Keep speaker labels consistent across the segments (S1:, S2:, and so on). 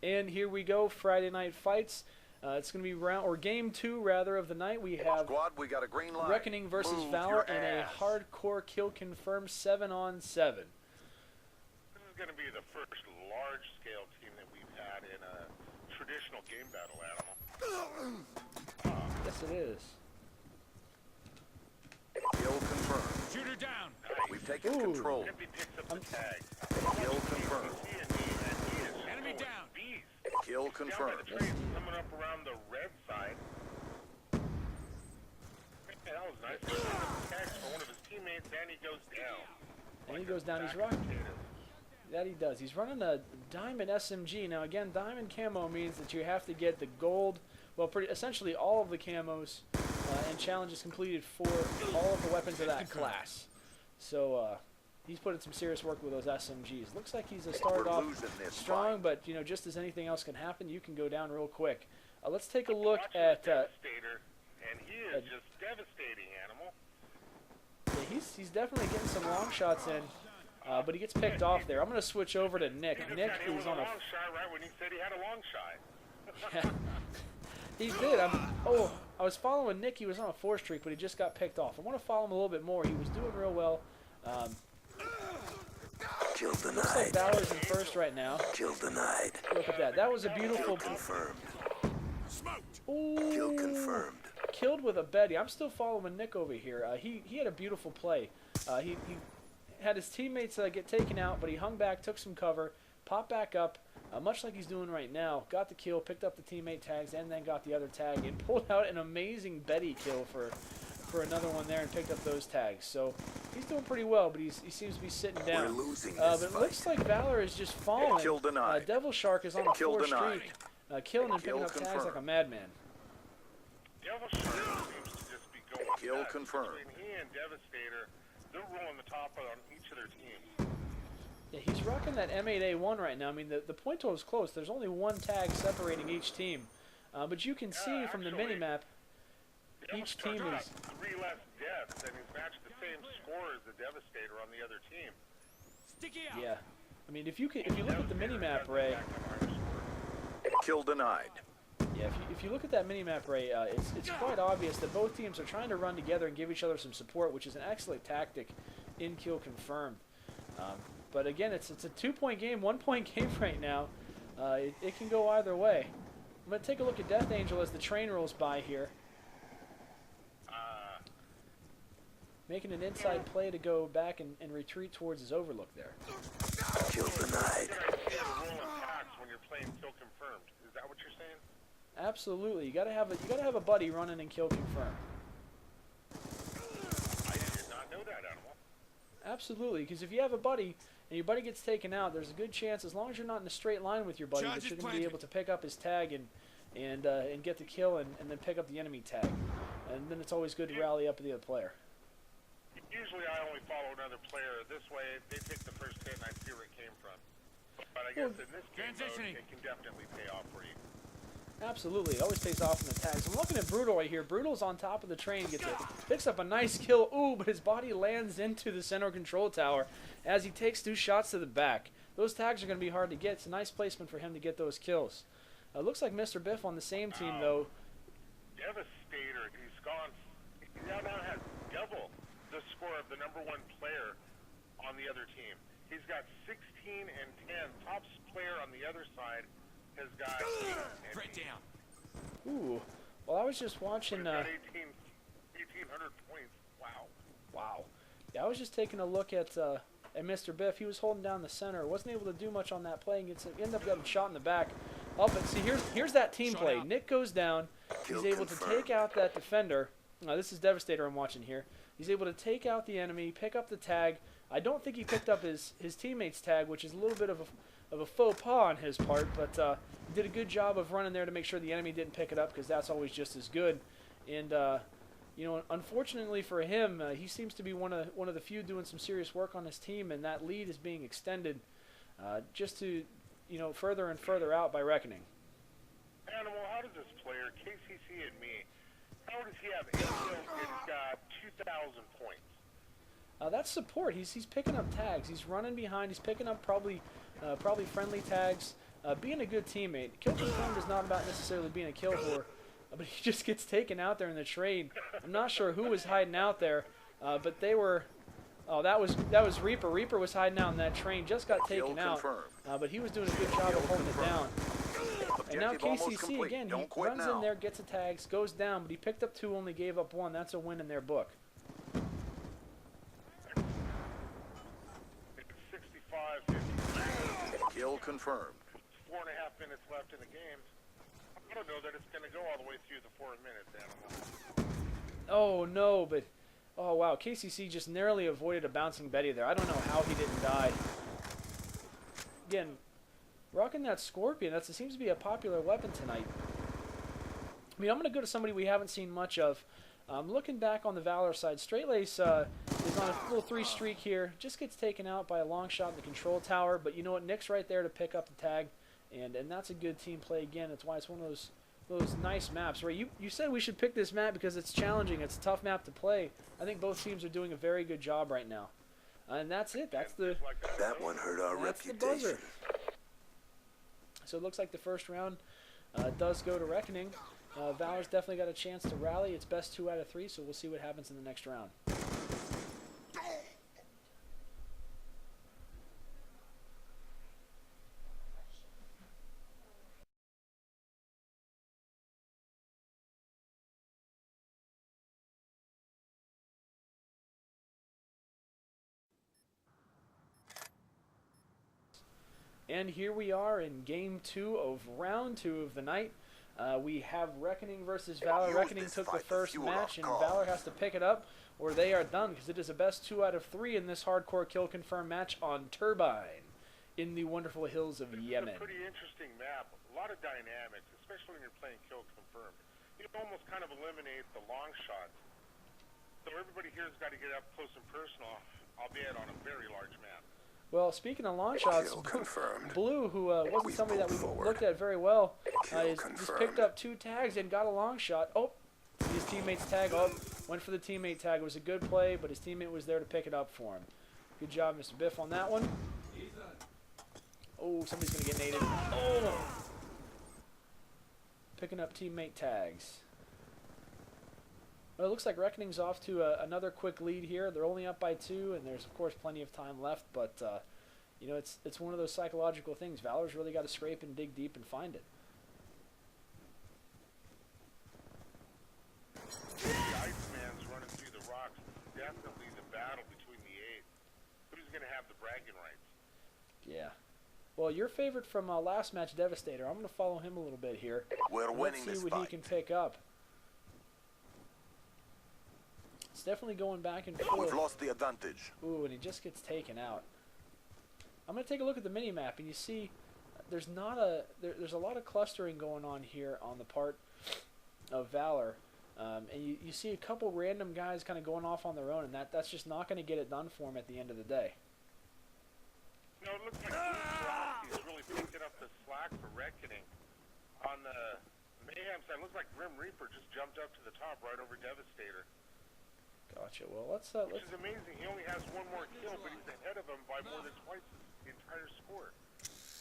S1: And here we go, Friday night fights. It's going to be game 2 rather of the night. We have
S2: Squad, we got a green light.
S1: Reckoning versus
S2: Move
S1: Valor
S2: your
S1: in a
S2: ass.
S1: hardcore kill confirmed 7-on-7.
S3: This is going to be the first large-scale team that we've had in a traditional game battle animal.
S1: Yes, it is.
S2: Kill confirmed.
S4: Shooter down.
S2: We've taken
S1: Ooh.
S2: control.
S3: If he picks up the tag.
S2: Kill confirmed.
S4: Enemy down.
S3: Beast.
S2: Kill
S3: Down by
S2: confirmed.
S3: the train, coming up around the red side. That was nice. He picked up the tags for one of his teammates, and he goes down.
S1: And he goes down. He's rocking. That he does. He's running a diamond SMG. Now again, diamond camo means that you have to get the gold, well, essentially all of the camos and challenges completed for all of the weapons of that class. So he's put in some serious work with those SMGs. Looks like he's started
S2: We're
S1: off
S2: losing this
S1: strong,
S2: fight.
S1: but you know, just as anything else can happen, you can go down real quick. Let's take a look
S3: Watching
S1: at.
S3: the Devastator, and he is just devastating, animal.
S1: Yeah, he's definitely getting some long shots in, but he gets picked off there. I'm going to switch over to Nick.
S3: He just
S1: Nick
S3: got hit
S1: is
S3: with a
S1: on
S3: long
S1: a.
S3: shot right when he said he had a long shot.
S1: He did. I was following Nick. He was on a 4 streak, but he just got picked off. I want to follow him a little bit more. He was doing real well.
S2: Kill
S1: Looks like
S2: denied.
S1: Valor's in first right now.
S2: Kill denied.
S1: Look at that. That was a beautiful.
S2: Confirmed.
S1: Ooh,
S2: Kill confirmed.
S1: killed with a Betty. I'm still following Nick over here. He had a beautiful play. He had his teammates get taken out, but he hung back, took some cover, popped back up, much like he's doing right now. Got the kill, picked up the teammate tags, and then got the other tag, and pulled out an amazing Betty kill for another one there and picked up those tags. So he's doing pretty well, but he seems to be sitting down.
S2: We're losing
S1: But
S2: this
S1: it looks like Valor is just falling.
S2: Kill denied.
S1: Devil Shark is on a
S2: Kill
S1: 4
S2: denied.
S1: streak, killing and picking
S2: Kill
S1: up tags like a
S2: confirmed.
S1: madman.
S3: Devil Shark seems to just be going
S2: Kill
S3: nuts.
S2: confirmed.
S3: Between he and Devastator, they're rolling the top on each of their teams.
S1: Yeah, he's rocking that M8A1 right now. I mean, the point total is close. There's only one tag separating each team. But you can see from the
S3: actually,
S1: mini-map, each team
S3: got
S1: is...
S3: 3 less deaths, and he's matched the same score as the Devastator on the other team.
S4: Sticky out.
S1: Yeah. I mean, if you look at the mini-map, Ray...
S2: Kill denied.
S1: Yeah, if you look at that mini-map, Ray, it's quite obvious that both teams are trying to run together and give each other some support, which is an excellent tactic in Kill Confirmed. But again, it's a 2-point game, 1-point game right now. It can go either way. I'm going to take a look at Death Angel as the train rolls by here. Making an inside play to go back and retreat towards his overlook there.
S2: Kill denied.
S3: Rolling attacks when you're playing Kill Confirmed. Is that what you're saying?
S1: Absolutely, you gotta have a buddy running and Kill Confirm.
S3: I did not know that, animal.
S1: Absolutely, because if you have a buddy and your buddy gets taken out, there's a good chance, as long as you're not in a straight line with your buddy, that you're going to be able to pick up his tag and get the kill and then pick up the enemy tag. And then it's always good to rally up the other player.
S3: Usually I only follow another player. This way, they take the first hit and I see where it came from. But I guess in this game mode, it can definitely pay off for you.
S1: Absolutely, it always pays off in the tags. I'm looking at Brutal right here. Brutal's on top of the train, picks up a nice kill. Ooh, but his body lands into the center control tower as he takes 2 shots to the back. Those tags are going to be hard to get. It's a nice placement for him to get those kills. Looks like Mr. Biff on the same team, though.
S3: Devastator, he's gone. He now has double the score of the #1 player on the other team. He's got 16 and 10. Top player on the other side has got 8 and
S4: Right
S3: 8.
S4: down.
S1: Ooh, well, I was just watching...
S3: He's got 1,800 points. Wow.
S1: Wow. Yeah, I was just taking a look at Mr. Biff. He was holding down the center. Wasn't able to do much on that play. Ended up getting shot in the back. Oh, but see, here's that team play. Nick goes down. He's able to take out that defender. This is Devastator I'm watching here. He's able to take out the enemy, pick up the tag. I don't think he picked up his teammate's tag, which is a little bit of a faux pas on his part, but he did a good job of running there to make sure the enemy didn't pick it up, because that's always just as good. And you know, unfortunately for him, he seems to be one of the few doing some serious work on his team, and that lead is being extended just to, you know, further and further out by Reckoning.
S3: Animal, how does this player, KCC and me, how does he have 8 kills and he's got 2,000 points?
S1: That's support. He's picking up tags. He's running behind. He's picking up probably friendly tags. being a good teammate. Kill confirmed is not about necessarily being a kill whore, but he just gets taken out there in the trade. I'm not sure who was hiding out there, but they were. Oh, that was Reaper. Reaper was hiding out in that train, just got
S2: Kill
S1: taken out,
S2: confirmed.
S1: but he was doing a good job of holding it down. And now
S2: Objective almost
S1: KCC
S2: complete.
S1: again,
S2: Don't
S1: he
S2: quit
S1: runs
S2: now.
S1: in there, gets a tags, goes down, but he picked up 2, only gave up 1. That's a win in their book.
S3: It's 65-50.
S2: Kill confirmed.
S3: 4.5 minutes left in the game. I don't know that it's going to go all the way through the 4 minutes, Animal.
S1: Oh no, but oh wow, KCC just narrowly avoided a bouncing Betty there. I don't know how he didn't die. Again, rocking that Scorpion, that seems to be a popular weapon tonight. I mean, I'm going to go to somebody we haven't seen much of. Looking back on the Valor side, Straight Lace is on a little 3 streak here. Just gets taken out by a long shot in the control tower, but you know what? Nick's right there to pick up the tag, and that's a good team play again. That's why it's one of those nice maps. Right? You said we should pick this map because it's challenging. It's a tough map to play. I think both teams are doing a very good job right now. And that's it. That's the
S2: That one hurt our
S1: that's the
S2: reputation.
S1: buzzer. So it looks like the first round does go to Reckoning. Valor's definitely got a chance to rally. It's best 2 out of 3, so we'll see what happens in the next round. And here we are in game 2 of round 2 of the night. We have Reckoning versus Valor.
S2: Use
S1: Reckoning
S2: this
S1: took the
S2: fight to
S1: first
S2: fuel
S1: match,
S2: our
S1: and
S2: cause.
S1: Valor has to pick it up, or they are done, because it is a best 2 out of 3 in this hardcore kill confirmed match on Turbine in the wonderful hills of Yemen.
S3: It's a pretty interesting map. A lot of dynamics, especially when you're playing kill confirmed. You can almost kind of eliminate the long shots. So everybody here's got to get up close and personal, albeit on a very large map.
S1: Well, speaking of long shots,
S2: Kill confirmed.
S1: Blue, who wasn't
S2: We
S1: somebody that we
S2: pull forward.
S1: looked at very well,
S2: Kill
S1: just
S2: confirmed.
S1: picked up 2 tags and got a long shot. Oh, his teammate's tag. Oh, went for the teammate tag. It was a good play, but his teammate was there to pick it up for him. Good job, Mr. Biff, on that one. Oh, somebody's going to get naded. Oh! Picking up teammate tags. Well, it looks like Reckoning's off to another quick lead here. They're only up by 2, and there's, of course, plenty of time left. But, you know, it's one of those psychological things. Valor's really got to scrape and dig deep and find it.
S3: The Iceman's running through the rocks. Definitely the battle between the 8. Who's going to have the bragging rights?
S1: Yeah. Well, your favorite from last match, Devastator. I'm going to follow him a little bit here.
S2: We're
S1: Let's
S2: winning
S1: see
S2: this
S1: what he
S2: fight.
S1: can pick up. It's definitely going back and
S2: We've
S1: forth.
S2: lost the advantage.
S1: Ooh, and he just gets taken out. I'm going to take a look at the mini-map, and you see there's a lot of clustering going on here on the part of Valor. And you see a couple random guys kind of going off on their own, and that's just not going to get it done for him at the end of the day.
S3: No, it looks like he's really picking up the slack for Reckoning. On the Mayhem side, it looks like Grim Reaper just jumped up to the top right over Devastator.
S1: Gotcha. Well, let's
S3: Which is amazing. He only has 1 more kill, but he's ahead of him by more than twice the entire score.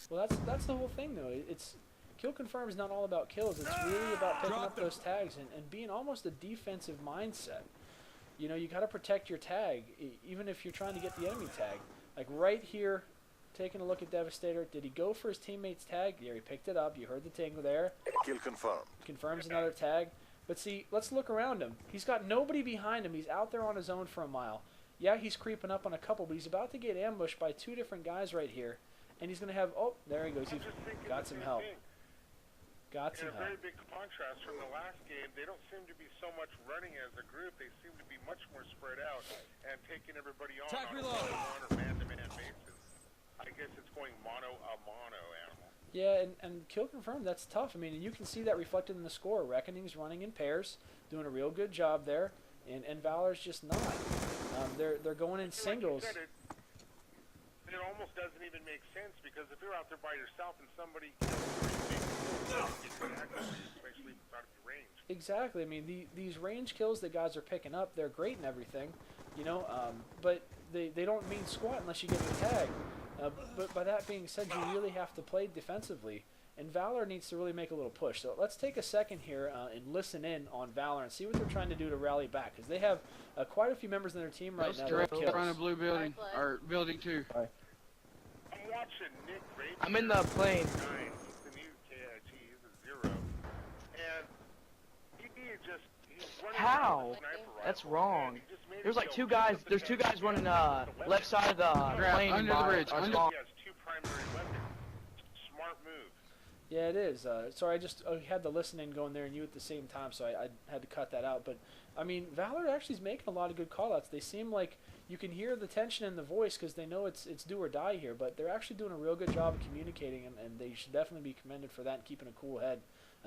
S1: well, that's the whole thing though. It's kill confirm is not all about kills. It's really about picking up those tags and being almost a defensive mindset. You know, you got to protect your tag, even if you're trying to get the enemy tag. Like right here, taking a look at Devastator. Did he go for his teammate's tag? Yeah, he picked it up. You heard the tingle there.
S2: Kill confirmed.
S1: Confirms another tag. But see, let's look around him. He's got nobody behind him. He's out there on his own for a mile. Yeah, he's creeping up on a couple, but he's about to get ambushed by 2 different guys right here. And he's going to have... Oh, there he goes. He
S3: I'm just thinking
S1: got
S3: the
S1: some
S3: same
S1: help.
S3: thing.
S1: Got some
S3: In a
S1: help.
S3: very big contrast from the last game, they don't seem to be so much running as a group. They seem to be much more spread out and taking everybody on
S4: Attack
S3: a
S4: reload.
S3: one-on-one or man-to-man basis. I guess it's going mono-a-mono, Animal.
S1: Yeah, and kill confirmed, that's tough. I mean, and you can see that reflected in the score. Reckoning's running in pairs, doing a real good job there, and Valor's just not. They're going in singles.
S3: Like you said, it almost doesn't even make sense because if you're out there by yourself and somebody especially without it be range.
S1: Exactly. I mean, these range kills that guys are picking up, they're great and everything, you know, but they don't mean squat unless you get the tag. But by that being said, you really have to play defensively, and Valor needs to really make a little push. So let's take a second here and listen in on Valor and see what they're trying to do to rally back, because they have quite a few members in their team right now.
S5: Direct in front of blue building, or building 2.
S3: I'm watching Nick Rapier.
S6: I'm in the plane.
S3: 9. He's the new KIG. He's a 0. And he just, he's running
S6: How?
S3: around with a sniper rifle,
S6: That's
S3: and
S6: wrong.
S3: he just made
S6: There's
S3: it
S6: like
S3: go
S6: 2
S3: pick
S6: guys.
S3: up the
S6: There's 2
S3: tag
S6: guys running
S3: and
S6: left side of the plane.
S5: under the
S6: by
S5: bridge,
S6: our
S5: under
S6: spawn.
S3: He has 2 primary weapons. Smart move.
S1: Yeah, it is. Sorry, I just had the listening going there and you at the same time, so I had to cut that out. But, I mean, Valor actually is making a lot of good call-outs. They seem like you can hear the tension in the voice because they know it's do or die here, but they're actually doing a real good job of communicating, and they should definitely be commended for that and keeping a cool head,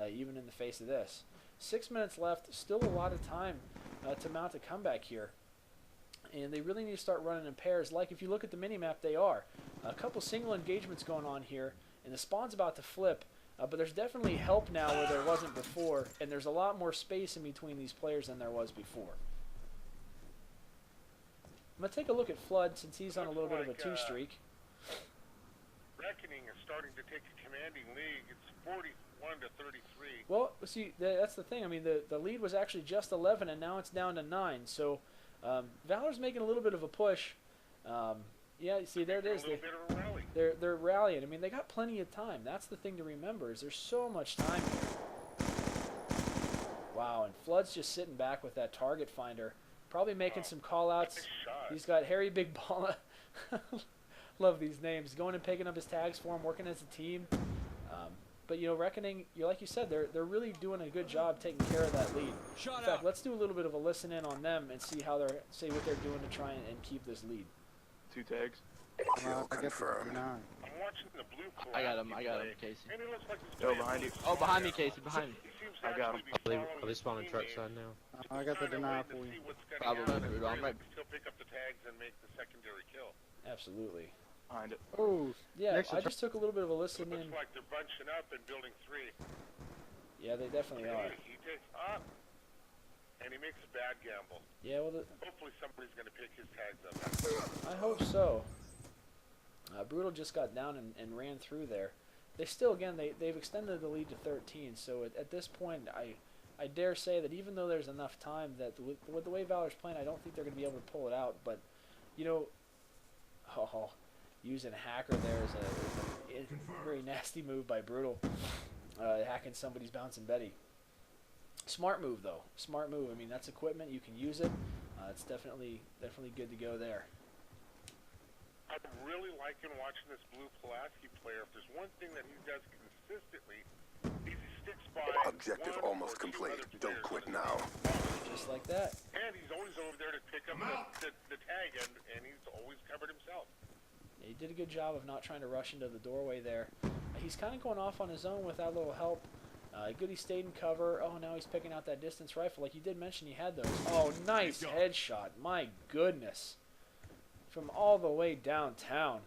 S1: even in the face of this. 6 minutes left, still a lot of time to mount a comeback here. And they really need to start running in pairs. Like if you look at the mini-map, they are. A couple single engagements going on here, and the spawn's about to flip. But there's definitely help now where there wasn't before, and there's a lot more space in between these players than there was before. I'm going to take a look at Flood since he's on a little bit of a 2-streak.
S3: Reckoning is starting to take a commanding lead. It's 41 to 33.
S1: Well, see, that's the thing. I mean, the lead was actually just 11, and now it's down to 9. So Valor's making a little bit of a push. Yeah, see, there it is.
S3: A little bit of a rally.
S1: They're rallying. I mean, they got plenty of time. That's the thing to remember, is there's so much time here. Wow, and Flood's just sitting back with that target finder, probably making some call-outs.
S3: Nice shot.
S1: He's got Harry Big Balla. Love these names. Going and picking up his tags for him, working as a team. But, you know, Reckoning, like you said, they're really doing a good job taking care of that lead. In fact, let's do a little bit of a listen in on them and see what they're doing to try and keep this lead.
S6: 2 tags.
S2: Kill confirmed.
S3: I'm watching the blue
S6: I got him,
S3: play,
S6: Casey.
S3: And he looks like he's
S6: Go
S3: playing
S6: behind you.
S3: really
S6: Oh, behind me,
S3: smart.
S6: Casey, behind me.
S3: He seems
S6: I
S3: to
S6: got
S3: actually
S6: him.
S3: be
S7: Are they
S3: following
S7: spawning
S3: his
S7: truck
S3: teammates.
S7: side now?
S5: I got the
S3: Trying to
S5: denial
S3: wait to
S5: for
S3: see
S5: you.
S3: what's gonna
S6: Probably,
S3: happen.
S6: dude. I'm right
S3: He'll pick up the tags and make the secondary kill.
S1: Absolutely.
S6: behind it.
S5: Oh,
S1: Yeah,
S5: Next to
S1: I just took a little bit of a listen
S3: Looks
S1: in.
S3: like they're bunching up and building 3.
S1: Yeah, they definitely are.
S3: He takes up, and he makes a bad gamble.
S1: Yeah, well,
S3: Hopefully somebody's going to pick his tags up.
S1: I hope so. Brutal just got down and ran through there. They still, again, they've extended the lead to 13. So at this point, I dare say that even though there's enough time, that with the way Valor's playing, I don't think they're going to be able to pull it out. But, you know, using hacker there is a very nasty move by Brutal. Hacking somebody's bouncing Betty. Smart move, though. Smart move. I mean, that's equipment. You can use it. It's definitely good to go there.
S3: I'm really liking watching this Blue Pulaski player. If there's one thing that he does consistently, he sticks by
S2: Objective
S3: one
S2: almost
S3: or two
S2: complete.
S3: other
S2: Don't
S3: players
S2: quit
S3: on his
S2: now.
S3: team.
S1: Just like that.
S3: And he's always over there to pick up the tag, and he's always covered himself.
S1: Yeah, he did a good job of not trying to rush into the doorway there. He's kind of going off on his own without a little help. Good he stayed in cover. Oh, now he's picking out that distance rifle. Like you did mention he had those. Oh, nice headshot. My goodness. From all the way downtown.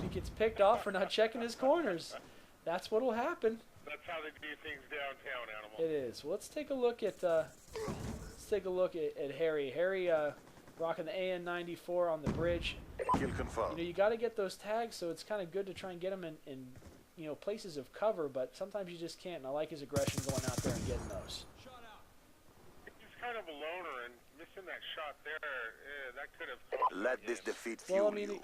S1: He gets picked off for not checking his corners. That's what'll happen.
S3: That's how they do things downtown, Animal.
S1: It is. Well, let's take a look at Harry. Harry rocking the AN-94 on the bridge.
S2: Kill
S1: You
S2: confirmed.
S1: know, you got to get those tags, so it's kind of good to try and get them in you know, places of cover, but sometimes you just can't, and I like his aggression going out there and getting those.
S3: He's kind of a loner, and missing that shot there, that could have...
S2: Let this defeat
S1: Well,
S2: fuel
S1: I mean,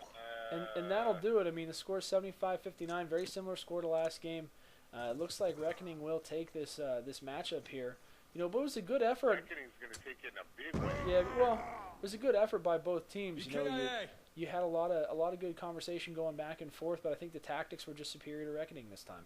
S2: you.
S1: and that'll do it. I mean, the score is 75-59, very similar score to last game. It looks like Reckoning will take this this matchup here. You know, but it was a good effort.
S3: Reckoning's going to take it in a big way.
S1: Yeah, well, it was a good effort by both teams. You know, you had a lot of good conversation going back and forth, but I think the tactics were just superior to Reckoning this time.